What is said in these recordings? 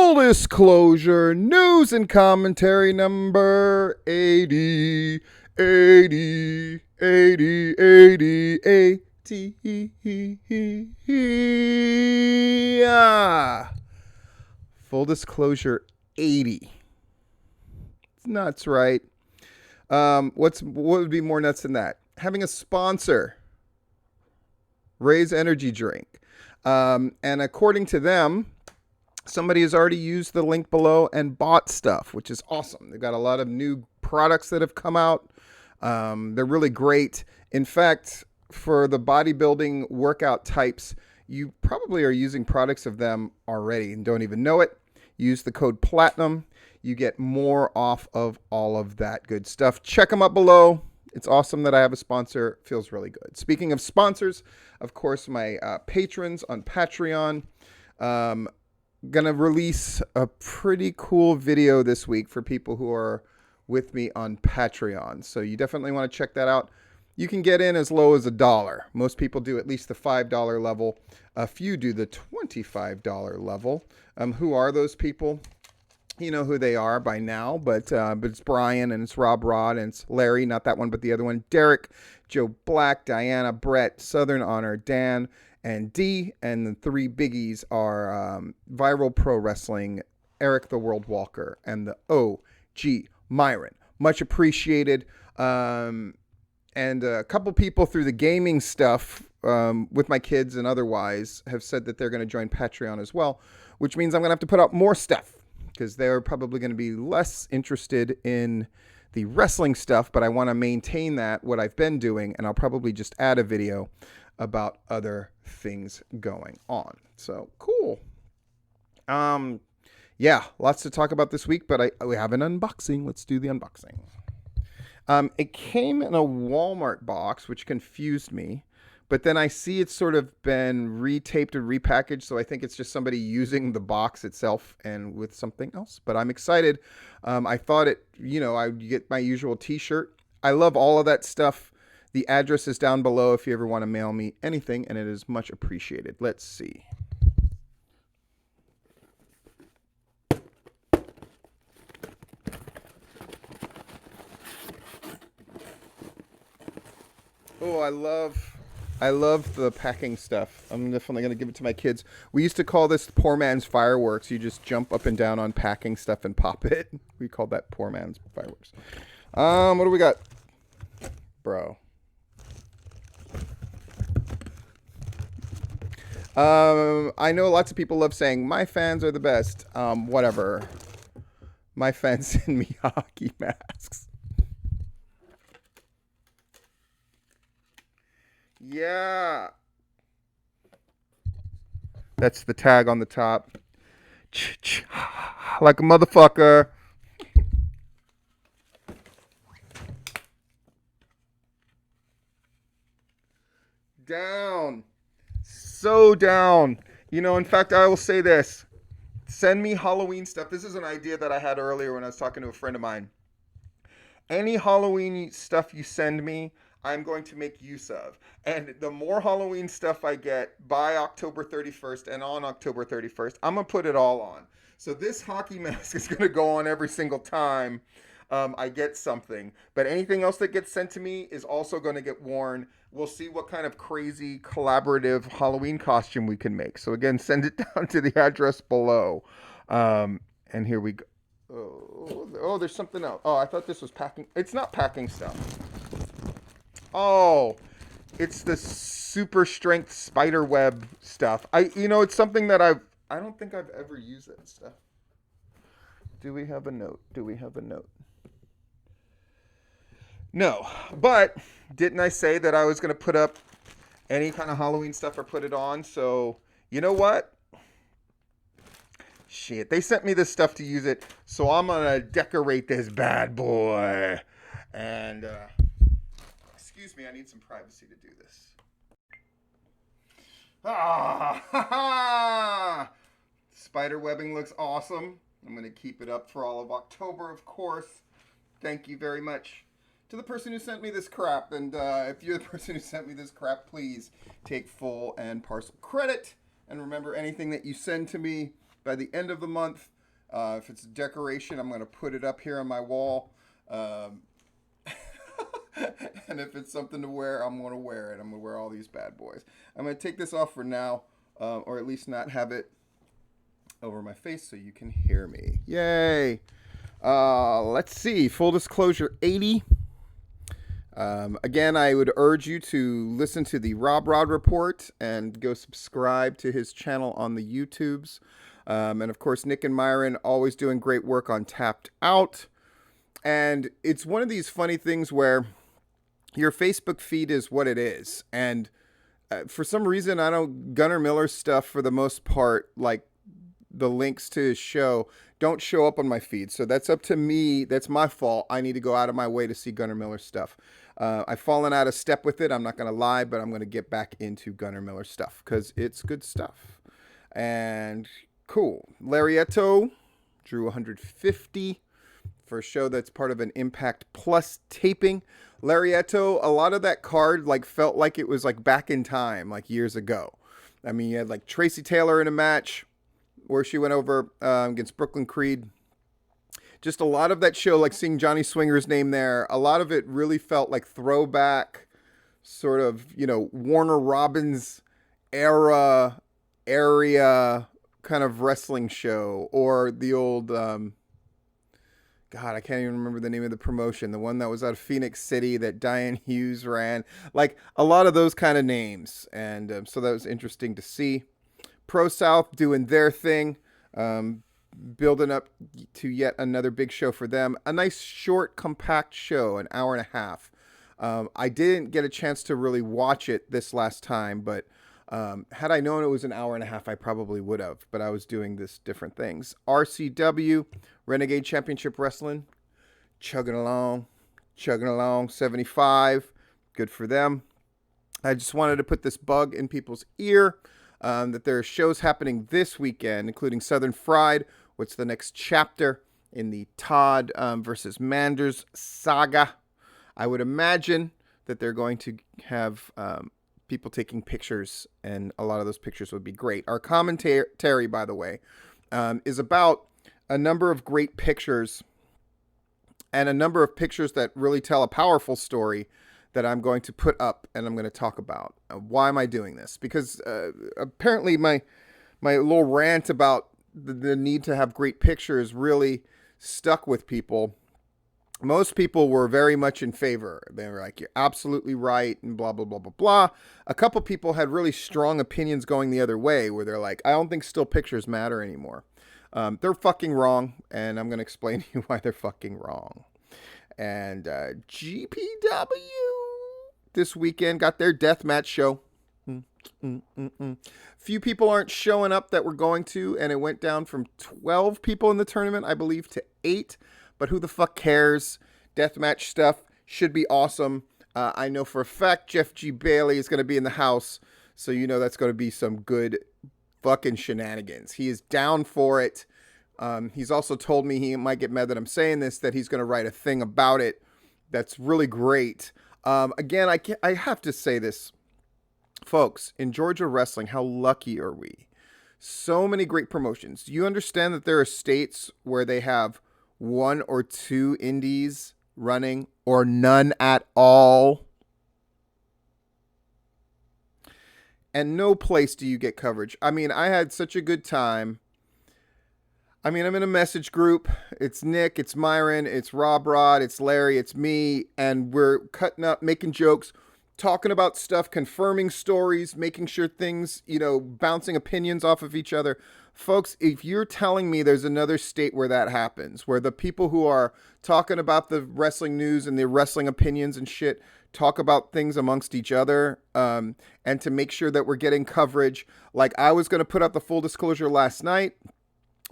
Full disclosure, news and commentary number 80, 80, 80, 80, 80. Yeah. Full disclosure, 80. It's nuts, right? What would be more nuts than that? Having a sponsor, Ray's Energy Drink. And according to them, somebody has already used the link below and bought stuff, which is awesome. They've got a lot of new products that have come out. They're really great. In fact, for the bodybuilding workout types, you probably are using products of them already and don't even know it. Use the code PLATINUM. You get more off of all of that good stuff. Check them up below. It's awesome that I have a sponsor. Feels really good. Speaking of sponsors, of course, my patrons on Patreon. Gonna release a pretty cool video this week for people who are with me on Patreon. So you definitely want to check that out. You can get in as low as $1. Most people do at least the $5 level. A few do the $25 level. Who are those people? You know who they are by now, but it's Brian and it's Rob Rod and it's Larry, not that one, but the other one, Derek, Joe Black, Diana, Brett, Southern Honor, Dan, and D. And the three biggies are Viral Pro Wrestling, Eric the World Walker, and the OG Myron. Much appreciated. And a couple people through the gaming stuff with my kids and otherwise have said that they're going to join Patreon as well, which means I'm going to have to put out more stuff because they're probably going to be less interested in the wrestling stuff, but I want to maintain what I've been doing, and I'll probably just add a video about other things going on. So cool. Yeah, lots to talk about this week, but we have an unboxing. Let's do the unboxing. It came in a Walmart box, which confused me. But then I see it's sort of been retaped and repackaged, so I think it's just somebody using the box itself and with something else. But I'm excited. I thought I'd get my usual t-shirt. I love all of that stuff. The address is down below if you ever want to mail me anything, and it is much appreciated. Let's see. Oh, I love the packing stuff. I'm definitely going to give it to my kids. We used to call this poor man's fireworks. You just jump up and down on packing stuff and pop it. We called that poor man's fireworks. What do we got? Bro. I know lots of people love saying, my fans are the best. Whatever. My fans send me hockey masks. Yeah. That's the tag on the top. Like a motherfucker. Down. So down. In fact, I will say this. Send me Halloween stuff. This is an idea that I had earlier when I was talking to a friend of mine. Any Halloween stuff you send me, I'm going to make use of. And the more Halloween stuff I get by October 31st and on October 31st, I'm going to put it all on. So this hockey mask is going to go on every single time I get something. But anything else that gets sent to me is also going to get worn. We'll see what kind of crazy collaborative Halloween costume we can make. So again, send it down to the address below. And here we go. Oh, there's something else. Oh, I thought this was packing. It's not packing stuff. Oh, it's the super strength spider web stuff. It's something that I don't think I've ever used that stuff. Do we have a note? No, but didn't I say that I was going to put up any kind of Halloween stuff or put it on? So, you know what? Shit, they sent me this stuff to use it, so I'm going to decorate this bad boy. And, excuse me, I need some privacy to do this. Spider webbing looks awesome. I'm going to keep it up for all of October, of course. Thank you very much to the person who sent me this crap. And if you're the person who sent me this crap, please take full and partial credit. And remember, anything that you send to me by the end of the month, If it's decoration, I'm going to put it up here on my wall. Um, and if it's something to wear, I'm going to wear it. I'm going to wear all these bad boys. I'm going to take this off for now, or at least not have it over my face so you can hear me. Yay! Let's see. Full disclosure 80. Again, I would urge you to listen to the Rob Rod Report and go subscribe to his channel on the YouTubes. And of course, Nick and Myron always doing great work on Tapped Out. And it's one of these funny things where your Facebook feed is what it is. And for some reason, I don't, Gunnar Miller's stuff for the most part, like the links to his show, don't show up on my feed. So that's up to me. That's my fault. I need to go out of my way to see Gunnar Miller's stuff. I've fallen out of step with it. I'm not going to lie, but I'm going to get back into Gunnar Miller stuff because it's good stuff. And cool. Larietto drew 150 for a show that's part of an Impact Plus taping. Larietto, a lot of that card like felt like it was like back in time, like years ago. I mean, you had like Tracy Taylor in a match where she went over against Brooklyn Creed. Just a lot of that show, like seeing Johnny Swinger's name there, a lot of it really felt like throwback, sort of, you know, Warner Robins area kind of wrestling show, or the old, God, I can't even remember the name of the promotion, the one that was out of Phoenix City that Diane Hughes ran, like a lot of those kind of names. And so that was interesting to see. Pro South doing their thing, building up to yet another big show for them. A nice, short, compact show, an hour and a half. I didn't get a chance to really watch it this last time, but had I known it was an hour and a half, I probably would have. But I was doing this different things. RCW, Renegade Championship Wrestling, chugging along, 75. Good for them. I just wanted to put this bug in people's ear. That there are shows happening this weekend, including Southern Fried. What's the next chapter in the Todd versus Manders saga? I would imagine that they're going to have people taking pictures, and a lot of those pictures would be great. Our commentary, by the way, is about a number of great pictures and a number of pictures that really tell a powerful story that I'm going to put up and I'm going to talk about. Why am I doing this? Because apparently my little rant about the need to have great pictures really stuck with people. Most people were very much in favor. They were like, you're absolutely right, and blah, blah, blah, blah, blah. A couple people had really strong opinions going the other way, where they're like, I don't think still pictures matter anymore. They're fucking wrong, and I'm going to explain to you why they're fucking wrong. And GPW this weekend got their deathmatch show. Few people aren't showing up that were going to, and it went down from 12 people in the tournament, I believe, to 8. But who the fuck cares? Deathmatch stuff should be awesome. I know for a fact Jeff G. Bailey is going to be in the house, so you know that's going to be some good fucking shenanigans. He is down for it. He's also told me, he might get mad that I'm saying this, that he's going to write a thing about it. That's really great. Again, I have to say this, folks, in Georgia wrestling, how lucky are we? So many great promotions. Do you understand that there are states where they have 1 or 2 indies running, or none at all? And no place do you get coverage. I mean, I had such a good time. I mean, I'm in a message group. It's Nick, it's Myron, it's Rob Rod, it's Larry, it's me. And we're cutting up, making jokes, talking about stuff, confirming stories, making sure things, you know, bouncing opinions off of each other. Folks, if you're telling me there's another state where that happens, where the people who are talking about the wrestling news and the wrestling opinions and shit talk about things amongst each other, and to make sure that we're getting coverage. Like, I was going to put up the full disclosure last night,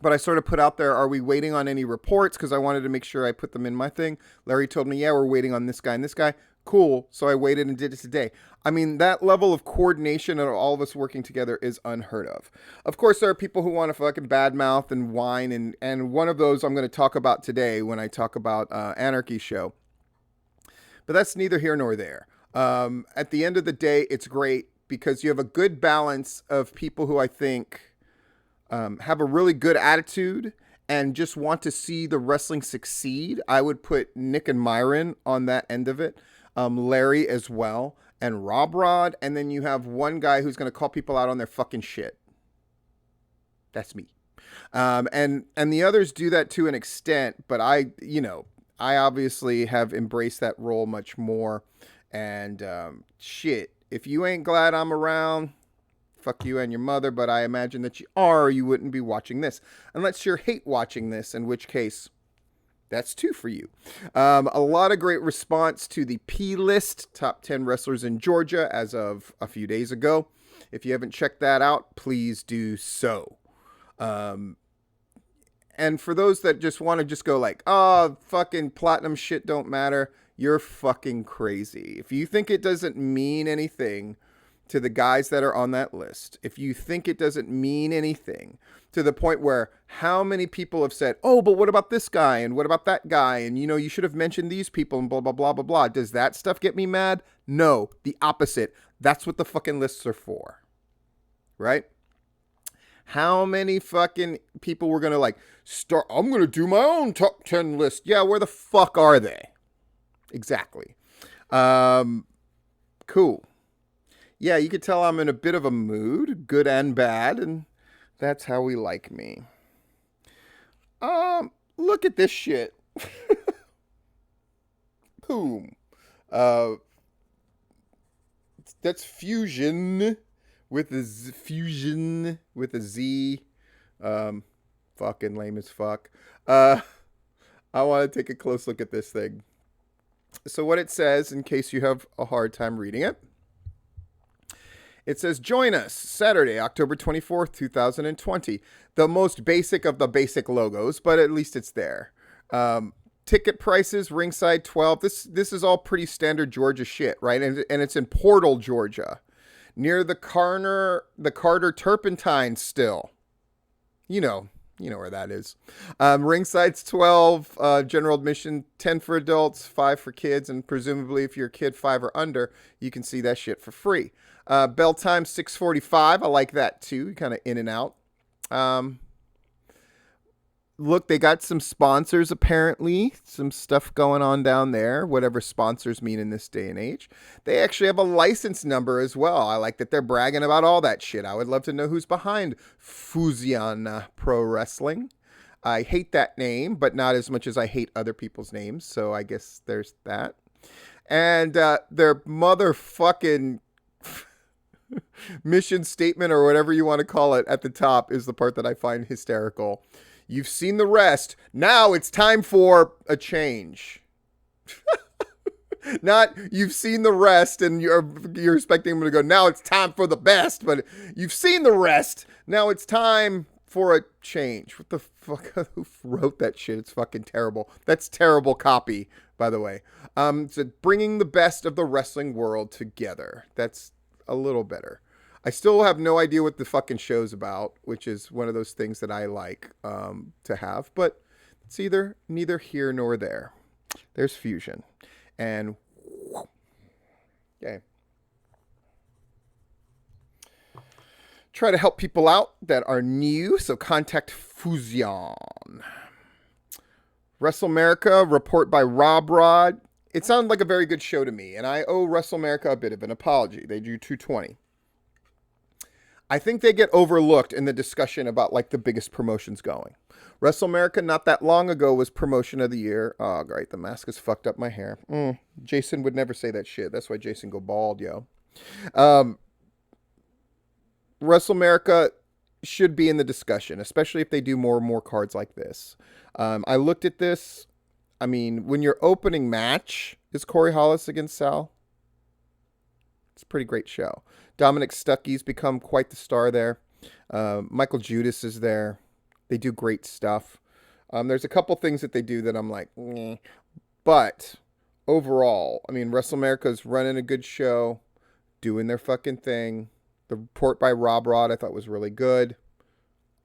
but I sort of put out there, are we waiting on any reports? Because I wanted to make sure I put them in my thing. Larry told me, yeah, we're waiting on this guy and this guy. Cool. So I waited and did it today. I mean, that level of coordination and all of us working together is unheard of. Of course, there are people who want to fucking badmouth and whine, and one of those I'm going to talk about today when I talk about Anarchy Show. But that's neither here nor there. At the end of the day, it's great because you have a good balance of people who I think have a really good attitude and just want to see the wrestling succeed, I would put Nick and Myron on that end of it. Larry as well, and Rob Rod, and then you have one guy who's going to call people out on their fucking shit. That's me. And the others do that to an extent, but I obviously have embraced that role much more. And shit, if you ain't glad I'm around, fuck you and your mother, but I imagine that you are, or you wouldn't be watching this. Unless you're hate watching this, in which case, that's 2 for you. A lot of great response to the P-List, top 10 wrestlers in Georgia as of a few days ago. If you haven't checked that out, please do so. And for those that just want to just go like, oh, fucking platinum shit don't matter, you're fucking crazy. If you think it doesn't mean anything to the guys that are on that list, if you think it doesn't mean anything to the point where how many people have said, oh, but what about this guy and what about that guy? And, you should have mentioned these people and blah, blah, blah, blah, blah. Does that stuff get me mad? No, the opposite. That's what the fucking lists are for. Right? How many fucking people were going to I'm going to do my own top 10 list. Yeah, where the fuck are they? Exactly. Cool. Yeah, you could tell I'm in a bit of a mood, good and bad, and that's how we like me. Look at this shit. Boom. That's Fusion with a Z. Fucking lame as fuck. I want to take a close look at this thing. So what it says, in case you have a hard time reading it, it says, join us Saturday, October 24th, 2020. The most basic of the basic logos, but at least it's there. Ticket prices, ringside 12. This is all pretty standard Georgia shit, right? And it's in Portal, Georgia, near the Carter Turpentine still. You know where that is. Ringside's 12, general admission 10 for adults, 5 for kids, and presumably if you're a kid 5 or under, you can see that shit for free. Bell time 6:45. I like that too. Kind of in and out. Look, they got some sponsors apparently. Some stuff going on down there. Whatever sponsors mean in this day and age. They actually have a license number as well. I like that they're bragging about all that shit. I would love to know who's behind Fusion Pro Wrestling. I hate that name, but not as much as I hate other people's names. So I guess there's that. And their motherfucking mission statement or whatever you want to call it at the top is the part that I find hysterical. You've seen the rest. Now it's time for a change. Not you've seen the rest and you're expecting them to go, now it's time for the best, but you've seen the rest. Now it's time for a change. What the fuck? Who wrote that shit? It's fucking terrible. That's terrible copy, by the way. So bringing the best of the wrestling world together. That's a little better. I still have no idea what the fucking show's about, which is one of those things that I like to have, but it's neither here nor there. There's Fusion. And okay. Try to help people out that are new, so contact Fusion. WrestleAmerica, report by Rob Rod. It sounded like a very good show to me, and I owe WrestleAmerica a bit of an apology. They drew 220. I think they get overlooked in the discussion about the biggest promotions going. WrestleAmerica not that long ago was promotion of the year. Oh, great. The mask has fucked up my hair. Jason would never say that shit. That's why Jason go bald, yo. WrestleAmerica should be in the discussion, especially if they do more and more cards like this. I looked at this. I mean, when your opening match is Corey Hollis against Sal, it's a pretty great show. Dominic Stuckey's become quite the star there. Michael Judas is there. They do great stuff. There's a couple things that they do that I'm like, meh. But overall, I mean, WrestleAmerica's running a good show, doing their fucking thing. The report by Rob Rod I thought was really good.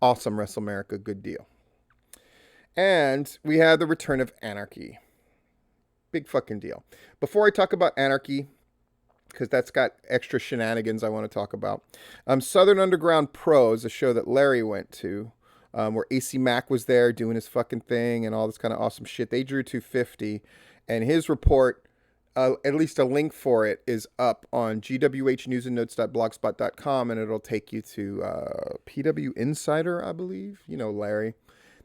Awesome WrestleAmerica, good deal. And we had the return of Anarchy. Big fucking deal. Before I talk about Anarchy, because that's got extra shenanigans I want to talk about. Southern Underground Pro is a show that Larry went to. where AC Mack was there doing his fucking thing and all this kind of awesome shit. They drew 250, and his report, at least a link for it, is up on gwhnewsandnotes.blogspot.com, and it'll take you to PW Insider, I believe. You know, Larry.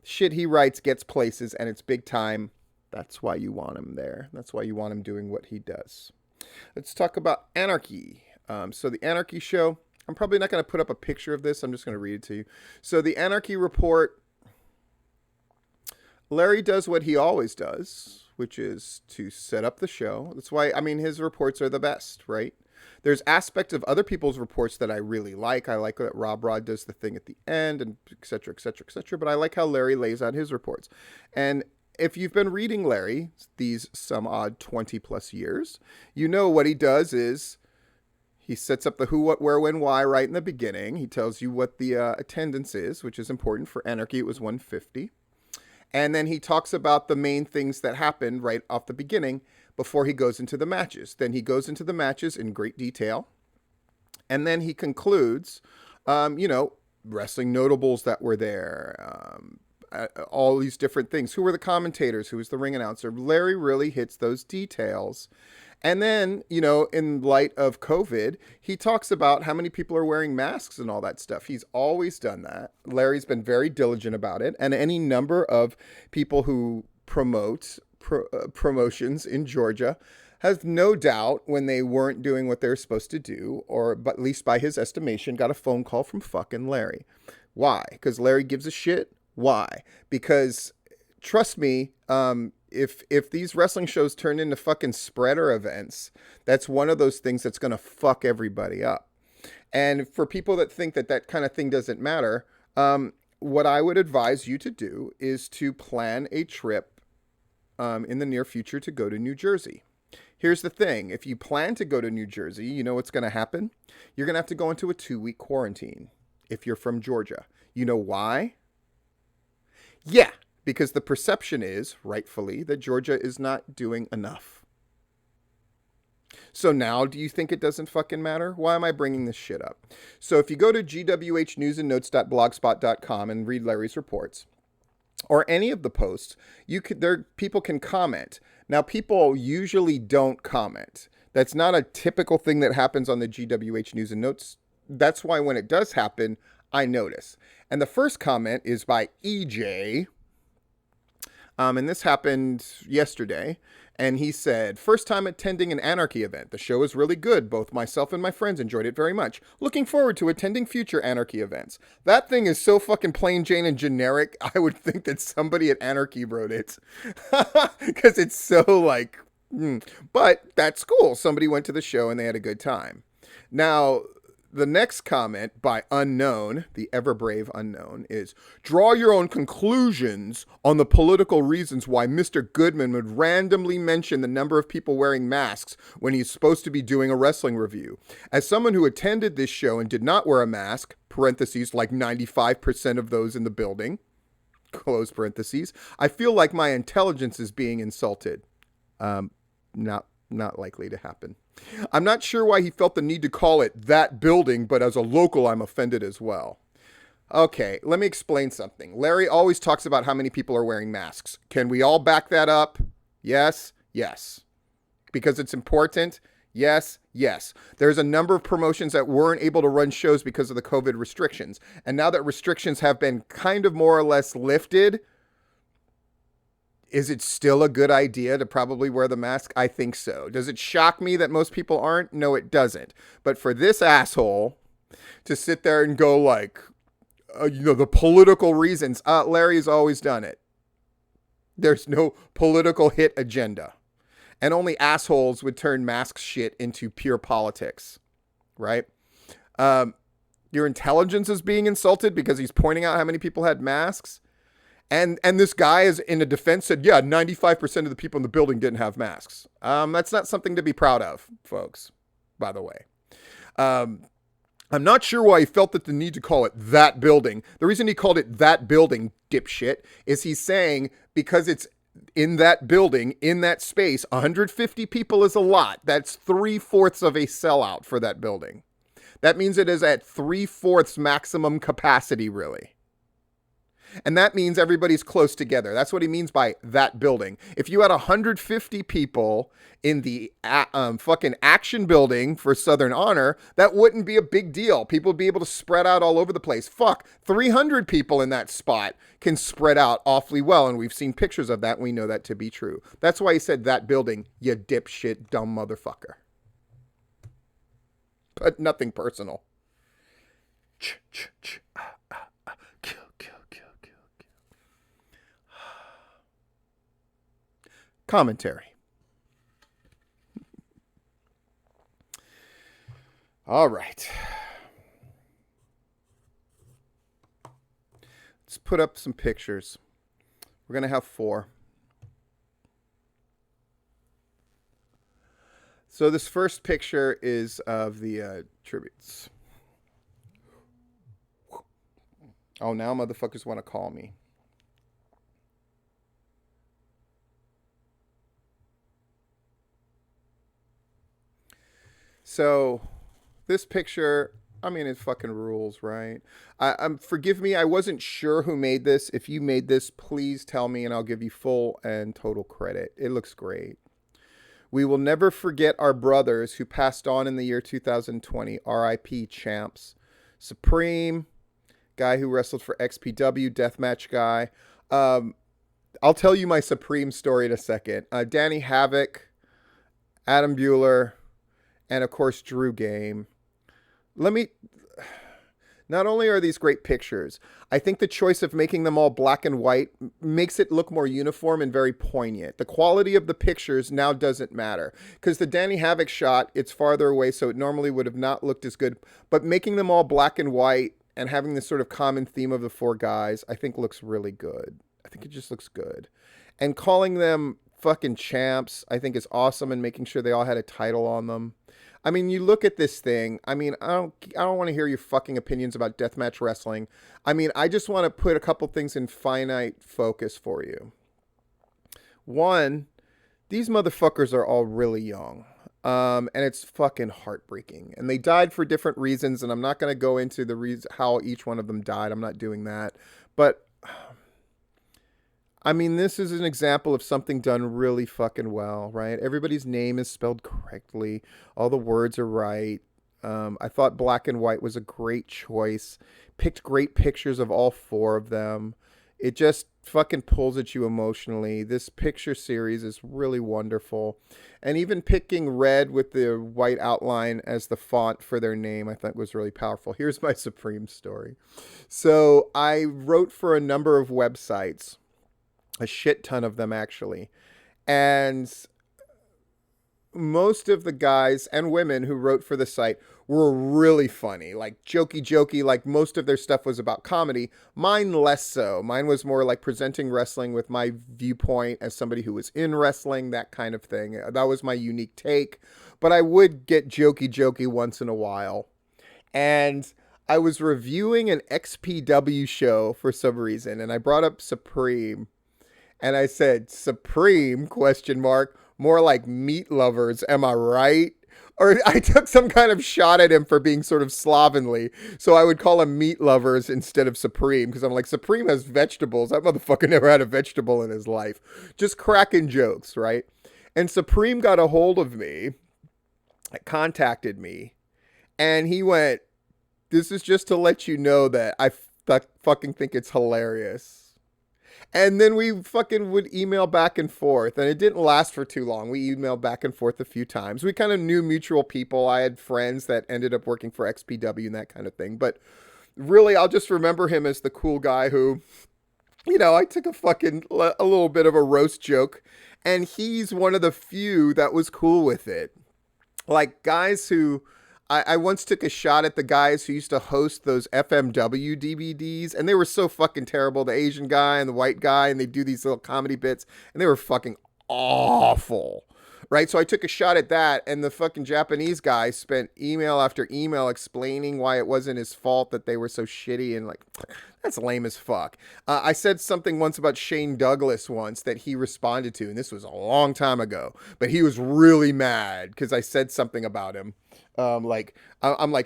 Shit he writes gets places, and it's big time. That's why you want him there. That's why you want him doing what he does. Let's talk about Anarchy. So the Anarchy show, I'm probably not going to put up a picture of this. I'm just going to read it to you. So the Anarchy report, Larry does what he always does, which is to set up the show. That's why, I mean, his reports are the best, right? There's aspects of other people's reports that I really like. I like that Rob Rod does the thing at the end, and et cetera, et cetera, et cetera. But I like how Larry lays out his reports. And if you've been reading Larry these some odd 20 plus years, you know what he does is he sets up the who, what, where, when, why right in the beginning. He tells you what the attendance is, which is important. For Anarchy, it was 150. And then he talks about the main things that happened right off the beginning before he goes into the matches. Then he goes into the matches in great detail. And then he concludes, wrestling notables that were there, all these different things. Who were the commentators? Who was the ring announcer? Larry really hits those details. And then, in light of COVID, he talks about how many people are wearing masks and all that stuff. He's always done that. Larry's been very diligent about it. And any number of people who promote promotions in Georgia has no doubt, when they weren't doing what they were supposed to do, but at least by his estimation, got a phone call from fucking Larry. Why? Because Larry gives a shit? Why? Because, trust me, if these wrestling shows turn into fucking spreader events, that's one of those things that's going to fuck everybody up. And for people that think that kind of thing doesn't matter, what I would advise you to do is to plan a trip in the near future to go to New Jersey. Here's the thing. If you plan to go to New Jersey, you know what's going to happen? You're going to have to go into a 2-week quarantine if you're from Georgia. You know why? Yeah, because the perception is, rightfully, that Georgia is not doing enough. So now, do you think it doesn't fucking matter? Why am I bringing this shit up? So if you go to gwhnewsandnotes.blogspot.com and read Larry's reports, or any of the posts, people can comment. Now, people usually don't comment. That's not a typical thing that happens on the GWH News and Notes. That's why when it does happen, I notice. And the first comment is by EJ. And this happened yesterday. And he said, first time attending an Anarchy event. The show is really good. Both myself and my friends enjoyed it very much. Looking forward to attending future Anarchy events. That thing is so fucking plain Jane and generic. I would think that somebody at Anarchy wrote it. Because it's so like, But that's cool. Somebody went to the show and they had a good time. Now, the next comment by Unknown, the ever-brave Unknown, is, draw your own conclusions on the political reasons why Mr. Goodman would randomly mention the number of people wearing masks when he's supposed to be doing a wrestling review. As someone who attended this show and did not wear a mask, parentheses, like 95% of those in the building, close parentheses, I feel like my intelligence is being insulted. Not likely to happen. I'm not sure why he felt the need to call it that building, but as a local, I'm offended as well. Okay, let me explain something. Larry always talks about how many people are wearing masks. Can we all back that up? Yes, yes. Because it's important? Yes, yes. There's a number of promotions that weren't able to run shows because of the COVID restrictions. And now that restrictions have been kind of more or less lifted, is it still a good idea to probably wear the mask? I think so. Does it shock me that most people aren't? No, it doesn't. But for this asshole to sit there and go like, the political reasons, Larry's always done it. There's no political hit agenda. And only assholes would turn mask shit into pure politics, right? Your intelligence is being insulted because he's pointing out how many people had masks. And this guy is in a defense said, yeah, 95% of the people in the building didn't have masks. That's not something to be proud of, folks, by the way. I'm not sure why he felt that the need to call it that building. The reason he called it that building, dipshit, is he's saying because it's in that building, in that space, 150 people is a lot. That's 3/4 of a sellout for that building. That means it is at 3/4 maximum capacity, really. And that means everybody's close together. That's what he means by that building. If you had 150 people in the fucking action building for Southern Honor, that wouldn't be a big deal. People would be able to spread out all over the place. Fuck, 300 people in that spot can spread out awfully well. And we've seen pictures of that. And we know that to be true. That's why he said that building, you dipshit, dumb motherfucker. But nothing personal. Commentary. All right. Let's put up some pictures. We're going to have 4. So this first picture is of the tributes. Oh, now motherfuckers want to call me. So this picture, I mean, it fucking rules, right? Forgive me, I wasn't sure who made this. If you made this, please tell me and I'll give you full and total credit. It looks great. We will never forget our brothers who passed on in the year 2020. R.I.P. champs. Supreme, guy who wrestled for XPW, deathmatch guy. I'll tell you my Supreme story in a second. Danny Havoc, Adam Bueller, and of course Drew Game. Not only are these great pictures, I think the choice of making them all black and white makes it look more uniform and very poignant. The quality of the pictures now doesn't matter because the Danny Havoc shot, it's farther away, so it normally would have not looked as good. But making them all black and white and having this sort of common theme of the 4 guys, I think looks really good. I think it just looks good. And calling them fucking champs, I think is awesome, and making sure they all had a title on them. I mean, you look at this thing. I mean, I don't want to hear your fucking opinions about deathmatch wrestling. I mean, I just want to put a couple things in finite focus for you. One, these motherfuckers are all really young. And it's fucking heartbreaking. And they died for different reasons, and I'm not going to go into the reason how each one of them died. I'm not doing that. But I mean, this is an example of something done really fucking well, right? Everybody's name is spelled correctly. All the words are right. I thought black and white was a great choice. Picked great pictures of all 4 of them. It just fucking pulls at you emotionally. This picture series is really wonderful. And even picking red with the white outline as the font for their name, I thought was really powerful. Here's my Supreme story. So I wrote for a number of websites. A shit ton of them, actually. And most of the guys and women who wrote for the site were really funny, like jokey, like most of their stuff was about comedy. Mine less so. Mine was more like presenting wrestling with my viewpoint as somebody who was in wrestling, that kind of thing. That was my unique take. But I would get jokey once in a while. And I was reviewing an XPW show for some reason, and I brought up Supreme. And I said, Supreme, ? More like meat lovers, am I right? Or I took some kind of shot at him for being sort of slovenly. So I would call him meat lovers instead of Supreme. Because I'm like, Supreme has vegetables. That motherfucker never had a vegetable in his life. Just cracking jokes, right? And Supreme got a hold of me, contacted me. And he went, this is just to let you know that I fucking think it's hilarious. And then we fucking would email back and forth. And it didn't last for too long. We emailed back and forth a few times. We kind of knew mutual people. I had friends that ended up working for XPW and that kind of thing. But really, I'll just remember him as the cool guy who, you know, I took a little bit of a roast joke. And he's one of the few that was cool with it. Like guys who... I once took a shot at the guys who used to host those FMW DVDs, and they were so fucking terrible. The Asian guy and the white guy, and they do these little comedy bits, and they were fucking awful, right? So I took a shot at that, and the fucking Japanese guy spent email after email explaining why it wasn't his fault that they were so shitty, and like, that's lame as fuck. I said something once about Shane Douglas once that he responded to, and this was a long time ago, but he was really mad because I said something about him. I'm like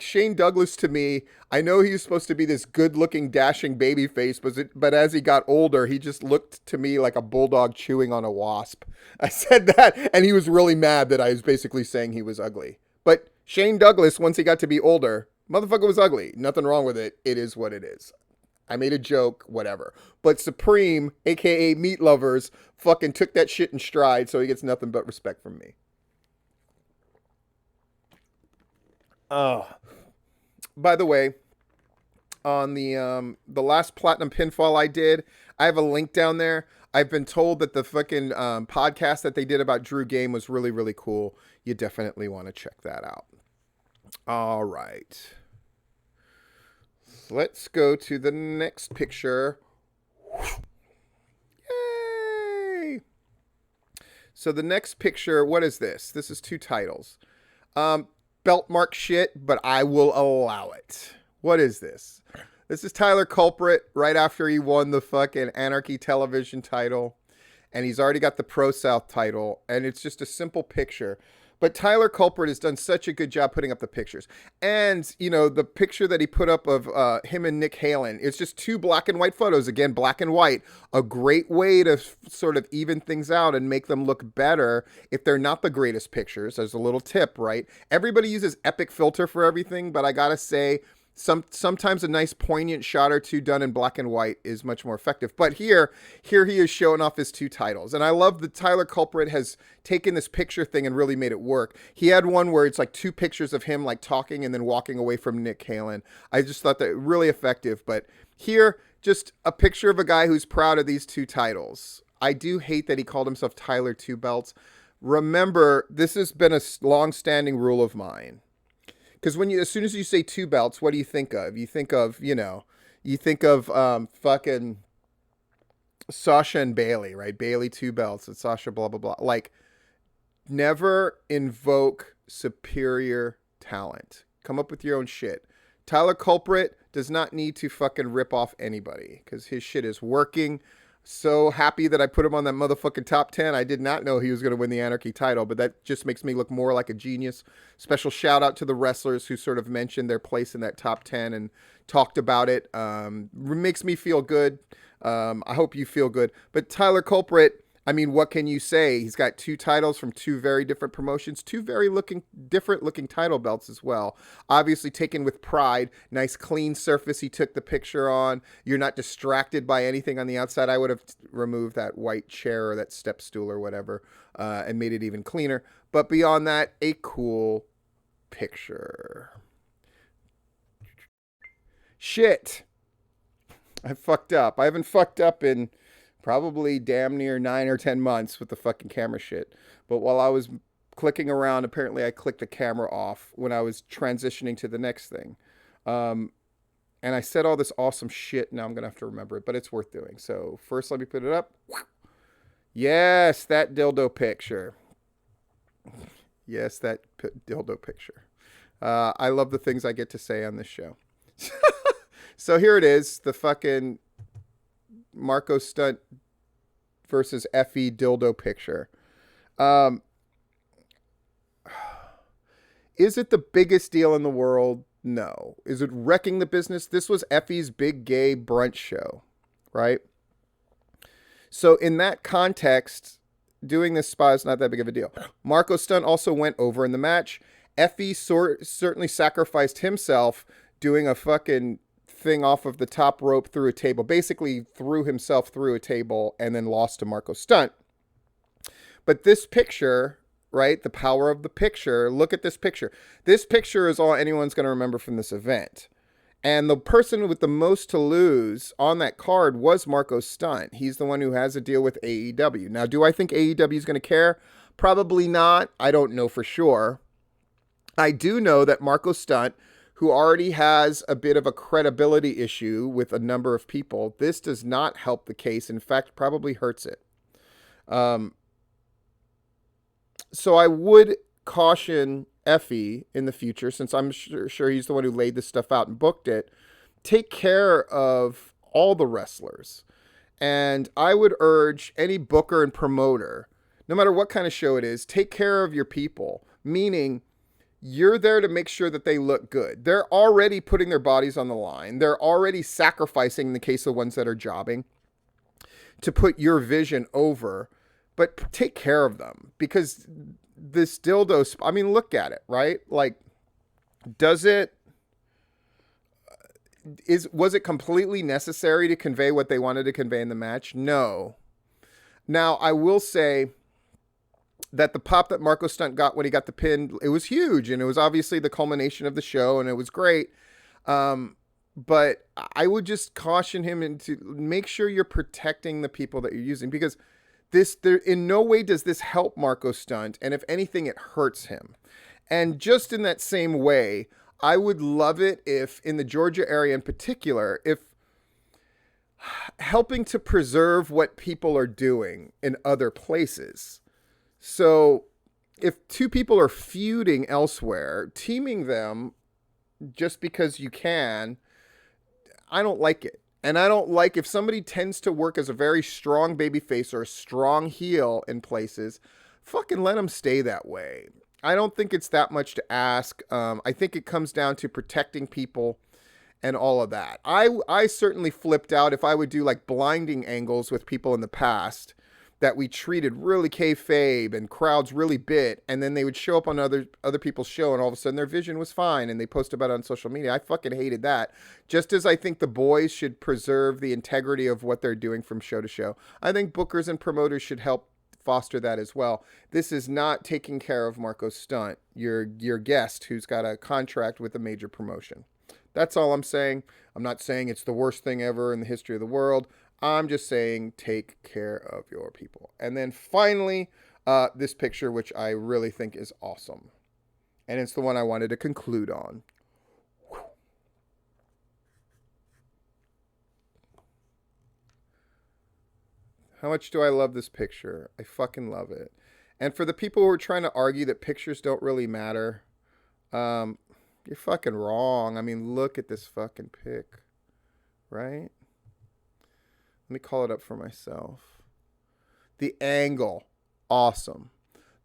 Shane Douglas to me. I know he's supposed to be this good-looking, dashing baby face, but as he got older, he just looked to me like a bulldog chewing on a wasp. I said that, and he was really mad that I was basically saying he was ugly. But Shane Douglas, once he got to be older, motherfucker was ugly. Nothing wrong with it. It is what it is. I made a joke, whatever. But Supreme, aka Meat Lovers, fucking took that shit in stride, so he gets nothing but respect from me. Oh, by the way, on the last platinum pinfall I did, I have a link down there. I've been told that the fucking podcast that they did about Drew Game was really, really cool. You definitely want to check that out. All right. Let's go to the next picture. Yay! So the next picture, what is this? This is two titles. Belt mark shit, but I will allow it. What is this? This is Tyler Culprit right after he won the fucking Anarchy Television title. And he's already got the Pro South title. And it's just a simple picture. But Tyler Culprit has done such a good job putting up the pictures. And, you know, the picture that he put up of him and Nick Halen, it's just two black and white photos. Again, black and white. A great way to sort of even things out and make them look better if they're not the greatest pictures. There's a little tip, right? Everybody uses Epic Filter for everything, but I gotta say, sometimes a nice poignant shot or two done in black and white is much more effective. But here he is showing off his two titles. And I love that Tyler Culprit has taken this picture thing and really made it work. He had one where it's like two pictures of him like talking and then walking away from Nick Halen. I just thought that really effective. But here, just a picture of a guy who's proud of these two titles. I do hate that he called himself Tyler Two Belts. Remember, this has been a long-standing rule of mine. Because as soon as you say two belts, what do you think of? You think of, fucking Sasha and Bailey, right? Bailey two belts and Sasha blah, blah, blah. Like, never invoke superior talent. Come up with your own shit. Tyler Culprit does not need to fucking rip off anybody because his shit is working. So happy that I put him on that motherfucking top 10. I did not know he was going to win the Anarchy title, but that just makes me look more like a genius. Special shout out to the wrestlers who sort of mentioned their place in that top 10 and talked about it. Makes me feel good. I hope you feel good. But Tyler Culprit, I mean, what can you say? He's got two titles from two very different promotions, two very different looking title belts as well. Obviously taken with pride. Nice clean surface he took the picture on. You're not distracted by anything on the outside. I would have removed that white chair or that step stool or whatever and made it even cleaner. But beyond that, a cool picture. Shit. I fucked up. I haven't fucked up in probably damn near 9 or 10 months with the fucking camera shit. But while I was clicking around, apparently I clicked the camera off when I was transitioning to the next thing. And I said all this awesome shit. Now I'm going to have to remember it, but it's worth doing. So first, let me put it up. Yes, that dildo picture. Yes, that dildo picture. I love the things I get to say on this show. So here it is, the fucking Marko Stunt versus Effie dildo picture. Is it the biggest deal in the world? No. Is it wrecking the business? This was Effie's big gay brunch show, right? So in that context, doing this spot is not that big of a deal. Marko Stunt also went over in the match. Effie certainly sacrificed himself doing a fucking thing off of the top rope through a table, basically threw himself through a table and then lost to Marko Stunt. But this picture, right, the power of the picture, look at this picture. This picture is all anyone's going to remember from this event. And the person with the most to lose on that card was Marko Stunt. He's the one who has a deal with AEW. Now, do I think AEW is going to care? Probably not. I don't know for sure. I do know that Marko Stunt, who already has a bit of a credibility issue with a number of people, this does not help the case. In fact, probably hurts it. So I would caution Effie in the future, since I'm sure he's the one who laid this stuff out and booked it, take care of all the wrestlers. And I would urge any booker and promoter, no matter what kind of show it is, take care of your people. Meaning, You're there to make sure that they look good. They're already putting their bodies on the line. They're already sacrificing, in the case of ones that are jobbing, to put your vision over. But take care of them, because this dildo, I mean, look at it, right? Like, was it completely necessary to convey what they wanted to convey in the match? No. Now, I will say that the pop that Marko Stunt got when he got the pin, it was huge, and it was obviously the culmination of the show, and it was great. But I would just caution him to make sure you're protecting the people that you're using, because there in no way does this help Marko Stunt, and if anything, it hurts him. And just in that same way, I would love it if, in the Georgia area in particular, if helping to preserve what people are doing in other places. So if two people are feuding elsewhere, teaming them just because you can, I don't like it. And I don't like if somebody tends to work as a very strong babyface or a strong heel in places, fucking let them stay that way. I don't think it's that much to ask. I think it comes down to protecting people and all of that. I certainly flipped out if I would do like blinding angles with people in the past that we treated really kayfabe and crowds really bit, and then they would show up on other people's show, and all of a sudden their vision was fine, and they post about it on social media. I fucking hated that. Just as I think the boys should preserve the integrity of what they're doing from show to show, I think bookers and promoters should help foster that as well. This is not taking care of Marko Stunt, your guest who's got a contract with a major promotion. That's all I'm saying. I'm not saying it's the worst thing ever in the history of the world. I'm just saying take care of your people. And then finally, this picture, which I really think is awesome. And it's the one I wanted to conclude on. How much do I love this picture? I fucking love it. And for the people who are trying to argue that pictures don't really matter, you're fucking wrong. I mean, look at this fucking pic, right? Let me call it up for myself. The angle, awesome.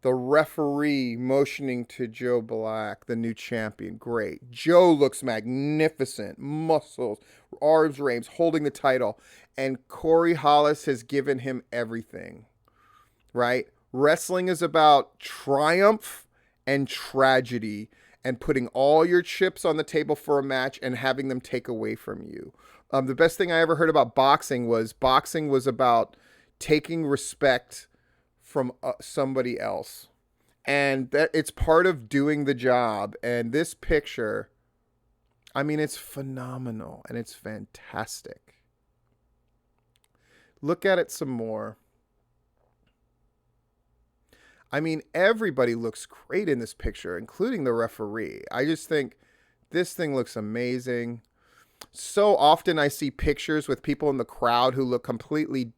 The referee motioning to Joe Black, the new champion, great. Joe looks magnificent, muscles, arms raised, holding the title. And Corey Hollis has given him everything, right? Wrestling is about triumph and tragedy, and putting all your chips on the table for a match and having them take away from you. The best thing I ever heard about boxing was about taking respect from somebody else. And that it's part of doing the job. And this picture, I mean, it's phenomenal and it's fantastic. Look at it some more. I mean, everybody looks great in this picture, including the referee. I just think this thing looks amazing. So often I see pictures with people in the crowd who look completely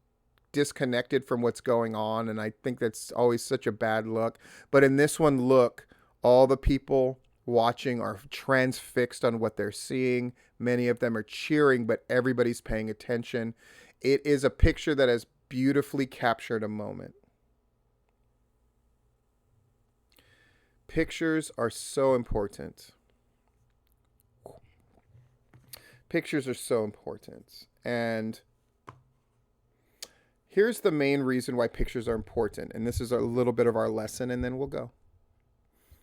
disconnected from what's going on, and I think that's always such a bad look. But in this one, look, all the people watching are transfixed on what they're seeing. Many of them are cheering, but everybody's paying attention. It is a picture that has beautifully captured a moment. Pictures are so important. Pictures are so important. And here's the main reason why pictures are important. And this is a little bit of our lesson, and then we'll go.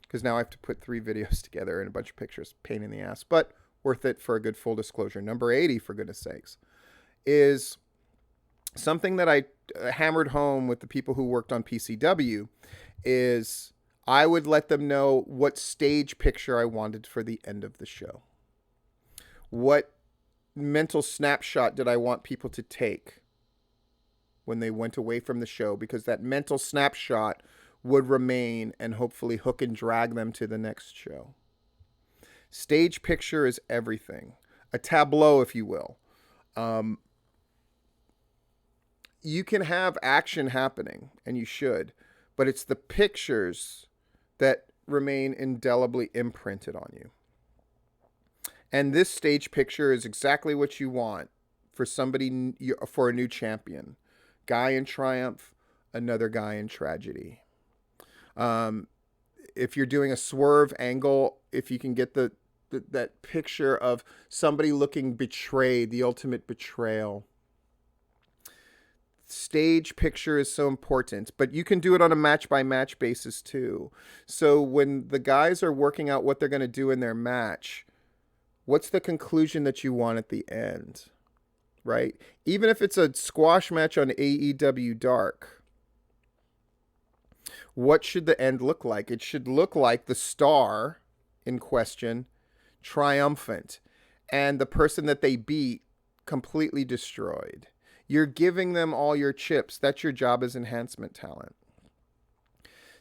Because now I have to put 3 videos together and a bunch of pictures. Pain in the ass. But worth it for a good full disclosure. Number 80, for goodness sakes, is something that I hammered home with the people who worked on PCW is I would let them know what stage picture I wanted for the end of the show. What mental snapshot did I want people to take when they went away from the show? Because that mental snapshot would remain and hopefully hook and drag them to the next show. Stage picture is everything. A tableau, if you will. You can have action happening, and you should, but it's the pictures that remain indelibly imprinted on you. And this stage picture is exactly what you want for somebody, for a new champion. Guy in triumph, another guy in tragedy. if you're doing a swerve angle, if you can get that picture of somebody looking betrayed, the ultimate betrayal. Stage picture is so important, but you can do it on a match by match basis too. So when the guys are working out what they're going to do in their match, what's the conclusion that you want at the end, right? Even if it's a squash match on AEW Dark, what should the end look like? It should look like the star in question triumphant and the person that they beat completely destroyed. You're giving them all your chips. That's your job as enhancement talent.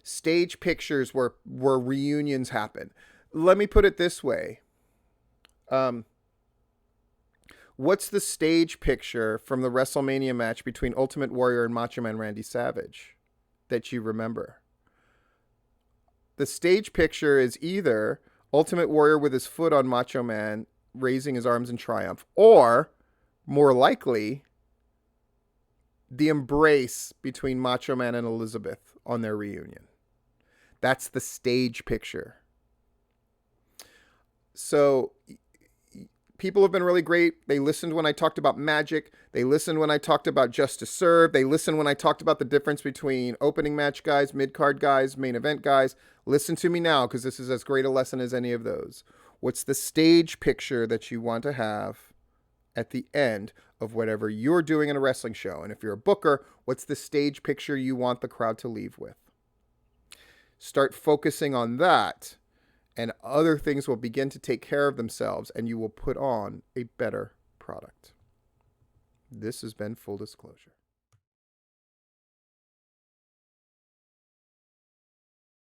Stage pictures where reunions happen. Let me put it this way. What's the stage picture from the WrestleMania match between Ultimate Warrior and Macho Man Randy Savage that you remember? The stage picture is either Ultimate Warrior with his foot on Macho Man, raising his arms in triumph, or, more likely, the embrace between Macho Man and Elizabeth on their reunion. That's the stage picture. So people have been really great. They listened when I talked about Magic. They listened when I talked about Just to Serve. They listened when I talked about the difference between opening match guys, mid-card guys, main event guys. Listen to me now, because this is as great a lesson as any of those. What's the stage picture that you want to have at the end of whatever you're doing in a wrestling show? And if you're a booker, what's the stage picture you want the crowd to leave with? Start focusing on that, and other things will begin to take care of themselves, and you will put on a better product. This has been Full Disclosure.